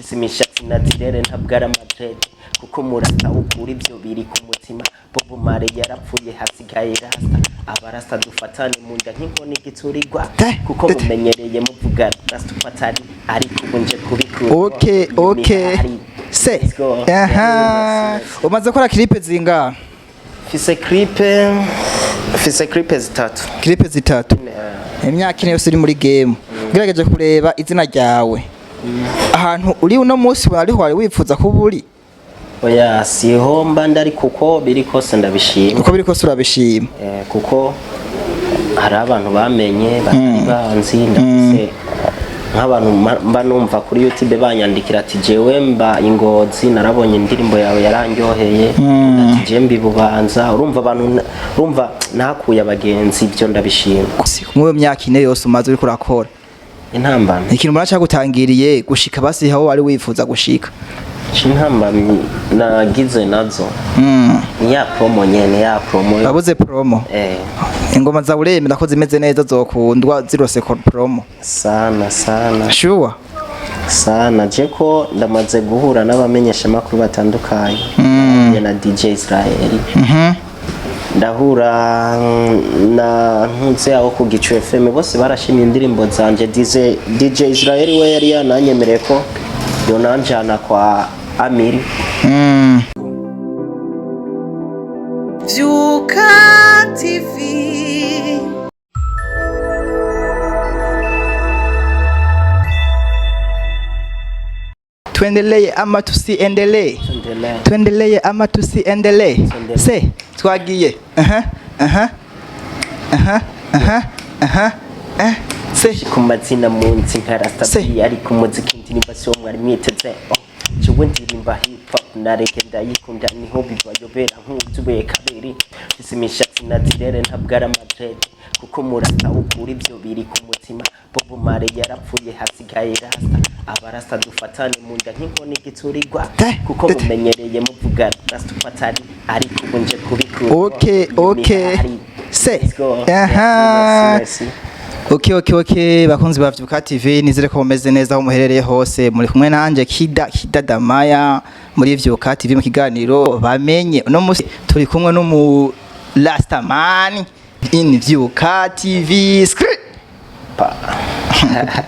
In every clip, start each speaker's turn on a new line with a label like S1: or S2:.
S1: isimishatsi nazirere ntabwara Dredi kuko murasta ukuri byo biri ku mutima Bobo Mare yarapfuye hasigaye Lasta abarasta dufatane munda nk'inkoni giturirwa kuko mumenyereye muvuga Lasta ufatari ariko ubunje kubikura
S2: okay se umaze gukora clip zinga
S1: fise clip zitatu
S2: imyaka ine yose uri muri game ngerageje kureba izina ryawe ahantu uri uno munsi wari wifuza ko buri
S1: oya siho mba ndari kuko biri kose ndabishima
S2: uko biri kose urabishima
S1: kuko hari abantu bamenye batari banzi ndafise nk'abantu mba numva kuri YouTube banyandikira ati jewe mba Ingozi narabonye indirimbo yawe yarangyoheye ati je mbi Bubanza urumva nakuye abagenzi byo ndabishima
S2: mu myaka ine yose umaze uri kurakora
S1: intambamye
S2: ikintu muracha gutangiriye gushika basi aho wari wifuza gushika
S1: intambamye nagize nazo ya promo nyene ya promo
S2: babuze promo ingoma za ureme nakoze imeze neza zokundwa zirose promo
S1: sana
S2: sure
S1: sana jeko ndamaze guhura n'abamenyesha makuru batandukanye na DJ Israel ndahura na ntunze aho ku Gicu FM bose barashimye indirimbo zanje DJ Israel we yari yananyemereye ko yonanjana kwa Amiri
S3: Vyuka TV
S2: tuendelee ama tusiendelee se twagiye
S1: se ku mazina munsi nkarasta ariko umuziki ndirimba so mwari mwiteze cyo ndirimba hip hop nareke ndayikunda niho bibayobera nk'uzuye kabiri isimishatsi nazirere ntabwara Dredi kuko murasta ukuri byo biri ku mutima Bobo Mare yarapfuye hasigaye Lasta abarasta dufatane munda nk'inkoni giturirwa kuko mumenyereye muvuga Lasta ufatari ariko ubunje kubikura
S2: okay se Okay bakunzi ba Vyuka TV nizere ko mumeze neza aho muherereye hose muri kumwe nanje Kida Damaya muri Vyuka TV mu kiganiro bamenye no musi turi kumwe no mu Lasta man in Vyuka TV script pa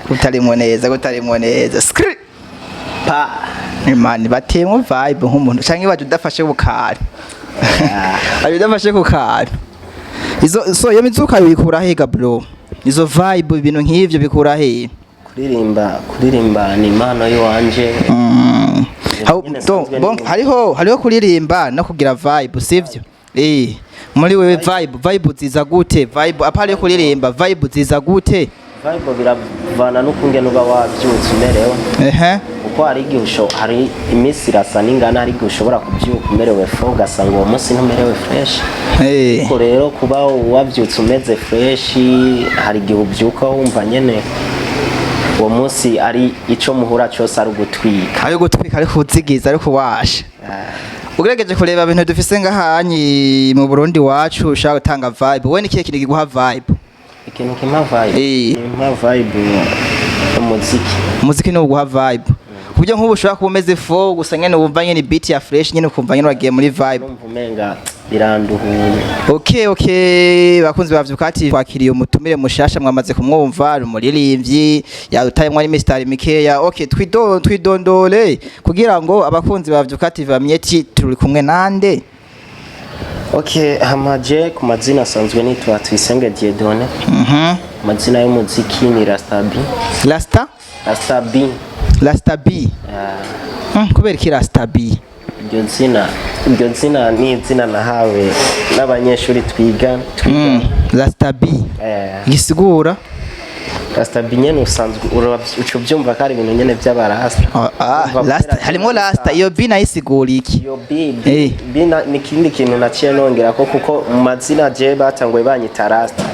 S2: kutarimo neza script pa imani batemo vibe nk'umuntu canke baje udafashe bukari ayo udafashe kukari so yo mizuka yikura hega bro izo vibe ibintu nk'ivyo bikura he
S1: kuririmba ni impano yiwanje
S2: hariho kuririmba no kugira vibe sivyo muri wewe vibe ziza gute vibe apari kuririmba vibe ziza gute
S1: vibe biravana n'ukungene uba wavyutse umerewe uko hari igihe hari imisi irasa n'ingana hari igihe ushobora kubyuka umerewe ugasanga uwo munsi ntumerewe fresh ko rero kuba wabyutse umeze fresh hari igihe ubyuka wumva nyene uwo munsi ari ico muhura cyose ari ugutwika
S2: ariko uzigiza ariko washa ugerageje kureba ibintu dufise ngahanyi mu Burundi wacu ushaka gutanga vibe we nikiye kintu kiguha vibe
S1: ikintu kima vibe
S2: umuziki no guha vibe kubyo nk'ubu ushaka kumeze fo gusa nyene wumva nyene beat ya fresh nyene ukumva nyene wagiye muri vibe
S1: umenga biranduhuye
S2: okay bakunzi ba Vyuka TV twakiriye umutumire mushasha mwamaze kumwumva umuririmbyi yadutayemwe ari Mr Mikeya okay twidondole kugira ngo abakunzi ba Vyuka TV bamenye turi kumwe nande
S1: okay hamaje ku mazina asanzwe nitwa Twisenge Diedone mazina y'umuziki ni Lasta B
S2: kubera ki Lasta B
S1: iryo zina ni izina nahawe n'abanyeshuri twiga
S2: Lasta B gisigura
S1: Lasta B nyene usanzwe uco byumva kari ibintu nyene by'abarasta
S2: Lasta harimo Lasta iyo B nayisigura iki
S1: iyo B ni kindi kintu naciye nongera ko kuko mu mazina je batangwe banyita Lasta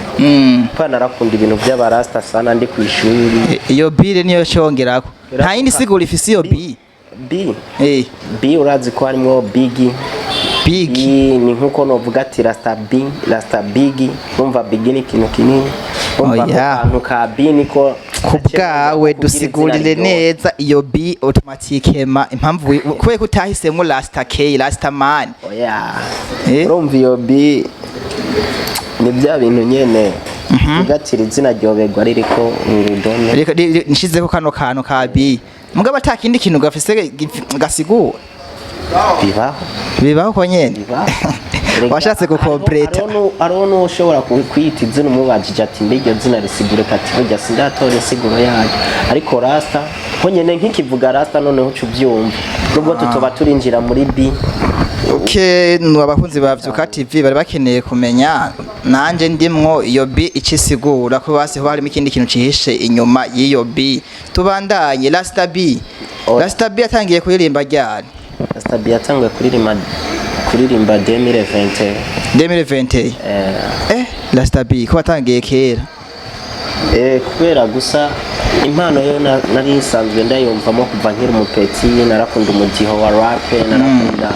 S1: pa narakunda ibintu by'abarasta sana ndi ku ishuri
S2: iyo B niyo cyongerako nta yindi sigura ifise iyo B
S1: urazi ko harimo big ni nkuko novuga ati Lasta big umva big ni kintu kinini umva ahantu ka B niko
S2: kubwawe dusigurire neza iyo B automatikema impamvu kubera utahisemo Lasta K Lasta man.
S1: Oya urumva iyo B ni bya bintu nyene ugatira izina ryoberwa ririko urudome
S2: nishizeho kano kantu ka B mugabo atakindi kintu gafise gasigura bibaho ko nyene washatse gukompleta
S1: arono ushobora kwita izina umubajije ati mbiryo zina risigure kati burya sindatora insiguro yayo ariko Lasta ho nyene nk'ikivuga Lasta noneho ucubyumva nubwo tutoba turinjira muri B.
S2: Okay, abakunzi bavyuka TV bari bakeneye kumenya nanje ndimwo iyo B ikisigura ko basi ho harimo ikindi kintu cihishe inyuma y'iyo B. Tubandanye Lasta B. Lasta B yatangiye kuririmba ryari?
S1: Lasta B yatangiye kuririmba 2020.
S2: 2020. Lasta B ko watangiye kera.
S1: Kubera gusa impano yo nari nsanzwe ndayumvamo kuva nkiri umupeti, narakunda umudiho wa rap, narakunda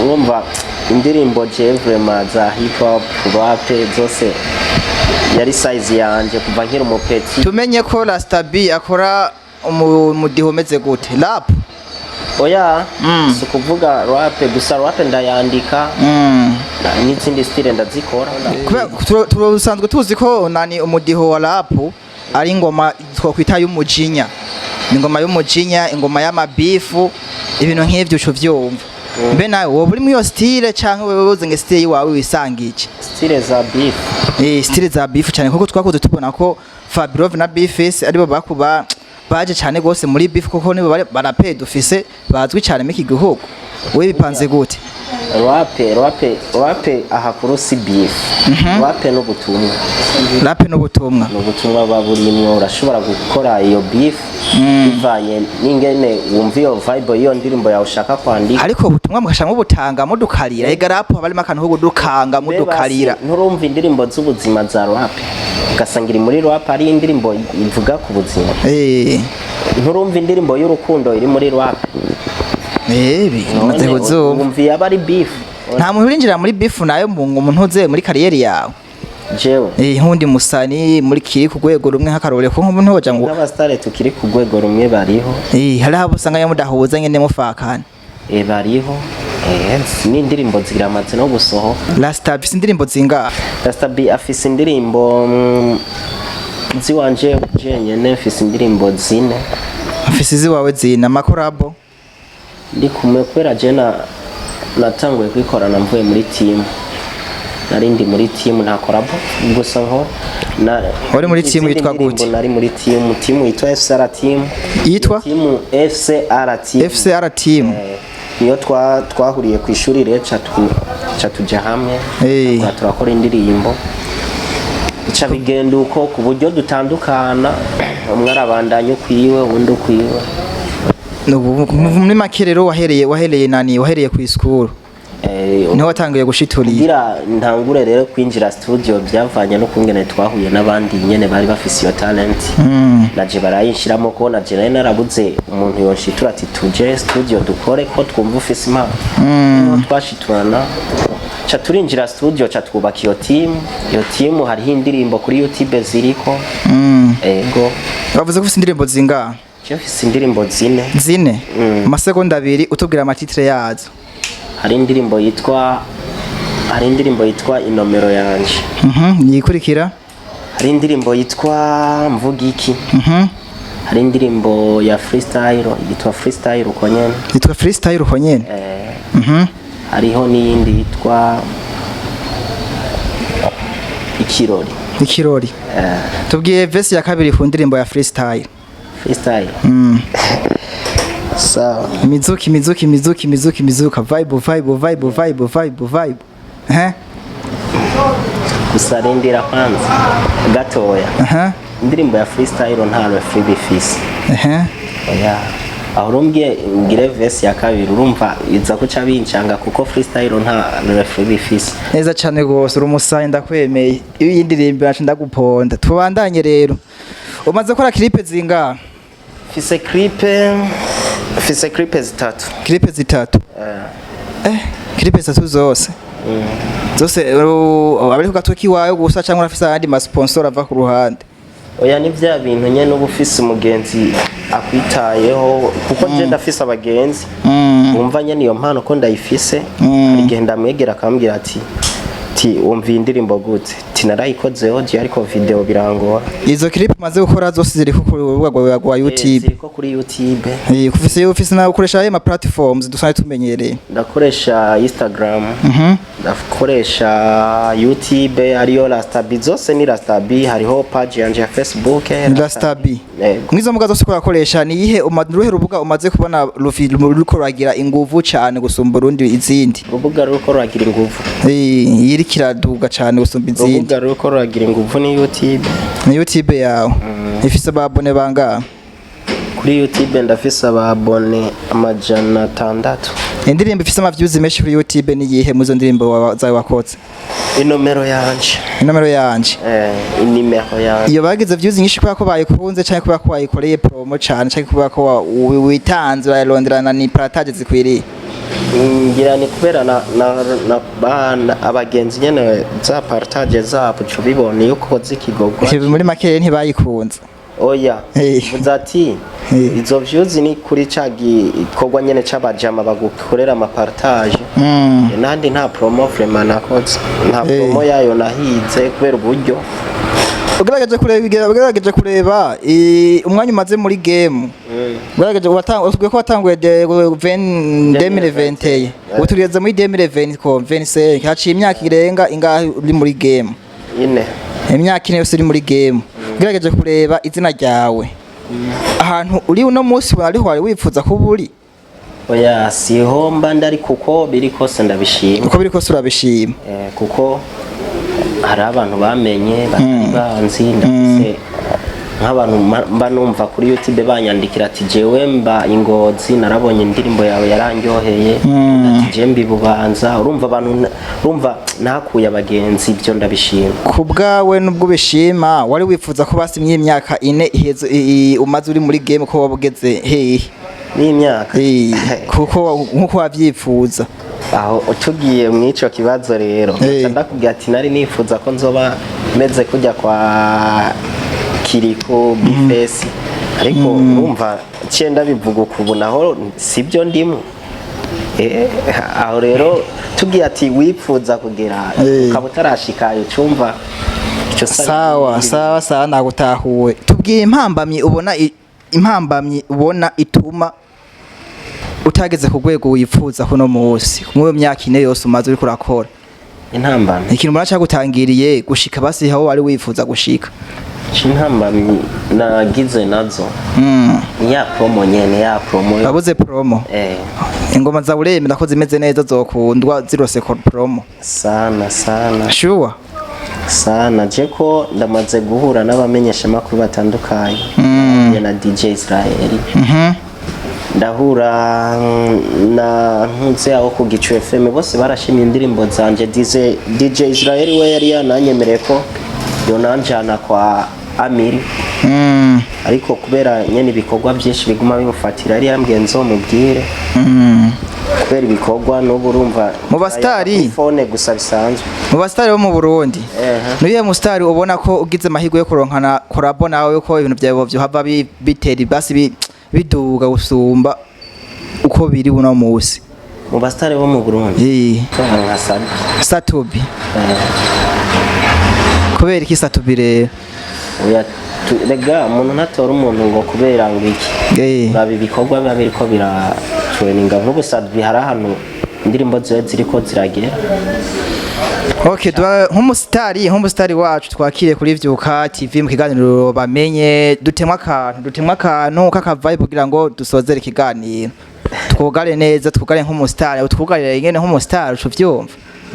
S1: urumva indirimbo vraiment za hip hop rap zose yari size yanje kuva nkiri umupeti.
S2: Tumenye ko Lasta B akora umudiho umeze gute? Rap?
S1: Oya, so kuvuga rap gusa rap ndayandika. N'izindi style ndazikora.
S2: Turusanzwe tuzi ko nani umudiho wa rap ari ingoma twakwita y'umujinya. Ingoma y'umujinya, ingoma y'amabifu, ibintu nk'ivyo uco vyumva. Mbe nawe wowe uri mu yo style canke wewe uzinge style yiwawe wisangije?
S1: Style za beef.
S2: Style za beef cyane kuko twakoze tubona ko Fabrov na B-FACE aribo bakuba baje cyane gose muri beef kuko nibo barape dufise bazwi cyane mu gihugu. We bipanze gute? Rap aha kurusi beef. Rap no butumwa. Rap no butumwa.
S1: No butumwa baburimwo urashobora gukora iyo beef bivanye n'ingene wumva iyo vibe iyo ndirimbo yawe ushaka kwandika.
S2: Ariko butumwa mugashamo butanga mudukarira. Ega rap abarimo akantu ko gudukanga mudukarira.
S1: Nturumva indirimbo z'ubuzima za rap. Ugasangira muri rap ari indirimbo ivuga ku buzima. Nturumva indirimbo y'urukundo iri muri rap.
S2: Bimaze kuzuba.
S1: Umvi yabari beef.
S2: Nta muntu urinjira muri beef nayo umuntu uze muri kariyeri yawe.
S1: Jewe.
S2: Nkundi musani muri kiri ku rwego rumwe nk'akarore ko nk'umuntu hoja ngo
S1: n'abastare tukiri ku rwego rumwe bariho.
S2: Hari abo usanga yamudahuza nyene mufakana.
S1: Bariho. Ni indirimbo ziramaze no gusoho.
S2: Lasta B indirimbo zinga.
S1: Lasta B afise indirimbo ziwanje jenyene afise indirimbo zine.
S2: Afise ziwawe zina makorabo.
S1: Ndi kumwe kwera jena natanguye kwikorana mvuye muri team. Narindi muri team nta korabo gusa nko
S2: uri muri team yitwa gute?
S1: Nari muri team yitwa FCR team.
S2: Yitwa
S1: team FCR team.
S2: FCR team.
S1: Niyo twahuriye ku ishuri reca tuja hamwe. Turakora indirimbo. Ica bigenda uko ku buryo dutandukana umwe arabandanya kwiwe undi kwiwe.
S2: Muri makerero wahereye nani wahereye ku school niho watangiye gushiturira
S1: ngira ntangure rero kwinjira studio byavanye no kungene twahuye n'abandi nyene bari bafise iyo talent naje barayinshiramo ko naje nari narabuze umuntu yonshitura ati tuje studio dukore ko twumva ufise impano twashiturana cha turinjira studio cha twubaka iyo team hariho indirimbo kuri YouTube ziriko ego
S2: bavuze ko ufise indirimbo zinga
S1: Jefise indirimbo zine
S2: amasegonda 2 utubwira amatitre yazo.
S1: Hari indirimbo yitwa inomero yanje.
S2: Yikurikira.
S1: Hari indirimbo yitwa mvuga iki. Hari indirimbo ya freestyle yitwa freestyle uko nyene.
S2: Yitwa freestyle uko nyene.
S1: Hariho n'iyindi yitwa ikirori.
S2: Tubwiye verse ya kabiri ku ndirimbo ya freestyle.
S1: Freestyle. Sawa.
S2: Mizuki vibe.
S1: Kusarindira kwanza gatoya. Indirimbo ya freestyle nta refree bifise. Oya. Aho rumbye ngire verse ya kabiri urumva iza kuca bincanga kuko freestyle nta refree bifise.
S2: Neza cyane gose urumusaye ndakwemeye. Iyi ndirimbo yacu ndaguponda. Tubandanye rero. Umaze gukora clip zinga?
S1: Fise clip zitatu.
S2: Clip zitatu. Clip zitatu zose.
S1: Zose
S2: abari ku gatoki wayo gusa cyangwa urafise abandi ma sponsor ava ku ruhande.
S1: oya ni vya bintu nyene uba ufise umugenzi akwitayeho kuko je ndafise abagenzi umva nyene iyo mpano ko ndayifise igihe ndamwegera akambwira ati umviye indirimbo gute narayikozeho je ariko video birangora.
S2: Izo clip maze gukora zose ziri ku rubuga rwa YouTube.
S1: Ziriko kuri YouTube.
S2: Ufise na ukoresha ayo ma platforms dusanzwe tumenyereye.
S1: Ndakoresha Instagram. Ndakoresha YouTube ariyo Lasta zose ni Lasta hariho page yanje ya Facebook
S2: Lasta. Mwizo muga zose korakoresha ni ihe uruhe rubuga umaze kubona ruko ragira inguvu cyane gusumba urundi izindi.
S1: Rubuga ruko ragira inguvu.
S2: Yiri kiraduga cyane gusumba izindi.
S1: Ruko ragira inguvu ni YouTube.
S2: Ni YouTube yawe. Ifise ababone banga.
S1: Kuri YouTube ndafise ababone 600.
S2: Indirimbo ifise amaviews menshi kuri YouTube ni yihe muzo ndirimbo zawe wakoze?
S1: Inomero yanje.
S2: Inomero yanje.
S1: Inimero yanje.
S2: Iyo bagize views nyinshi kubera ko bayikunze cyane kubera ko wayikoreye promo cyane cyane kubera ko witanze uraronderana ni Partage zikwiriye.
S1: Ngira ni kubera na abagenzi nyene za Partage zabo cyo bibone yuko zikigogwa.
S2: Muri make ntibayikunze.
S1: Oya. Uzati izo views ni kuri cagi kogwa nyene c'abajama bagukorera ama Partage. Nandi nta promo vraiment nakoze. Nta promo yayo nahize kubera uburyo.
S2: Ugerageje kureba umwanya umaze muri game. Ugerageje usubwe ko watanguye 2020. Utugeze muri 2020 ko 25 haciye imyaka irenga ingahe uri muri game.
S1: Ine.
S2: Imyaka ine yose uri muri game. Ugerageje kureba izina ryawe. Ahantu uri uno munsi ariho wari wifuza kuba uri.
S1: Oya siho mba ndari kuko biri kose ndabishima.
S2: Kuko biri kose urabishima.
S1: Kuko hari abantu bamenye banzi ndafise nk'abantu mba numva kuri YouTube banyandikira ati jewe mba Ingozi narabonye indirimbo yawe yarangyoheye ati je mbi Bubanza urumva abantu urumva nakuye abagenzi ibyo ndabishima.
S2: Kubwawe nubwo bishima wari wifuza ko basimye imyaka ine ihezo umaze uri muri game ko wabugeze hehe
S1: n'imyaka
S2: kuko nkuko wavyifuza
S1: aho utugiye mwico kibazo rero ndakubwira ati nari nifuza ko nzoba meze kujya kwa Kiriko B-FACE ariko urumva cyenda bivuga uku naho sibyo ndimo aho rero tugiye ati wifuza kugera ukabutarashikayo cyumva icyo
S2: sawa nagutahuwe tubwiye impambamyi ubona ituma utageze ku rwego wifuza kuno munsi mu myaka ine yose umaze uri kurakora
S1: intambamyi
S2: ikintu mbona cyagutangiriye gushika basi aho wari wifuza gushika
S1: intambamyi nagize nazo ya promo nyene ya promo
S2: babuze promo ingoma za uremera ko zimeze neza zokundwa zirose ko promo
S1: sana
S2: sure
S1: sana jeko ndamaze guhura n'abamenyesha makuru batandukanye na DJ Israel ndahura na ntuze aho ku Gicu FM bose barashimye indirimbo zanje DJ Israel we yari yananyemereye ko yonanjana kwa Amiri ariko kubera nyene ibikorwa byinshi biguma bimufatira ari yambwiye nzomubwire kubera ibikorwa n'uburumva
S2: mu bastari
S1: phone gusa bisanzwe
S2: mu bastari bo mu Burundi niye mu stari ubona ko ugize amahirwe yo kuronkana korabo nawe ko ibintu byawe byo hava biteri basi biduga gusumba uko biri buno munsi
S1: mu bastari bo mu Burundi nka
S2: Satubi kubera iki Satubi rero
S1: oya rega umuntu natora umuntu ngo kubera ngo iki babi bikorwa babiri ko bira traininga nk'ubu Satubi hari hano indirimbo ziriko ziragera.
S2: Okay, nk'umusitari wacu twakire kuri Vyuka TV mu kiganiro bamenye dutemwa akantu kaka vibe kugira ngo dusozere ikiganiro twugare neza twugare nk'umusitari twugarire nyene nk'umusitari uco vyumva.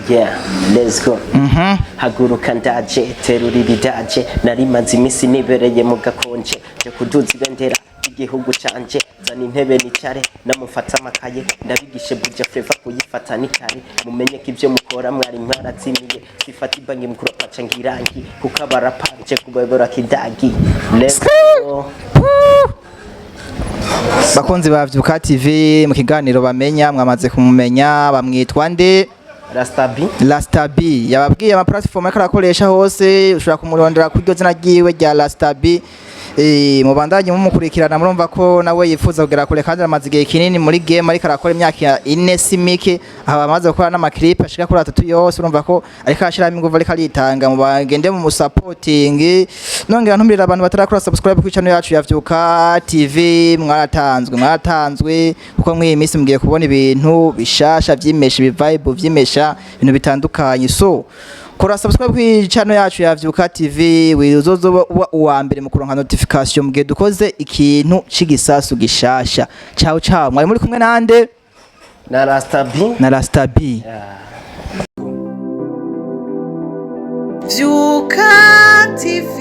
S1: Yeah, let's go. Haguruka ndaje teruri bidaje narimaze imisi nibereye mu gakonje je kuduza ibendera igihugu canje zana intebe nicare namufata amakaye ndabigishe buja feva kuyifata nikare mumenye ko ivyo mukora mwari mwaratsimiye sifata ibangi mukuru paca ngirangi kuko abarapanje kubebora kidagi. Let's go.
S2: Bakunzi ba Vyuka TV mu kiganiro bamenya mwamaze kumumenya bamwitwa nde Lasta B yababwiye ama platform yakarakoresha hose ushobora kumurondera ku iryo zina ryiwe rya Lasta B. Mubandanye mumukurikirana murumva ko nawe yifuza kugera kure kandi amaze igihe kinini muri game ariko arakora imyaka 4 simike aba amaze gukora n'ama clip ashika kuri 3 yose urumva ko ariko ashiramo ingufu ariko aritanga mu bagende mu supporting nongera ntumbirira abantu batarakora subscribe ku channel yacu yavyuka TV mwaratanzwe kuko mwiyi minsi mugiye kubona ibintu bishasha vyimesha vibe vyimesha ibintu bitandukanye so kora subscribe ku channel yacu yavyuka TV wizozo uwa mbere mu kuronka notification mugihe dukoze ikintu cigisasu gishasha ciao mwari muri kumwe nande
S1: na Lasta B
S3: Vyuka TV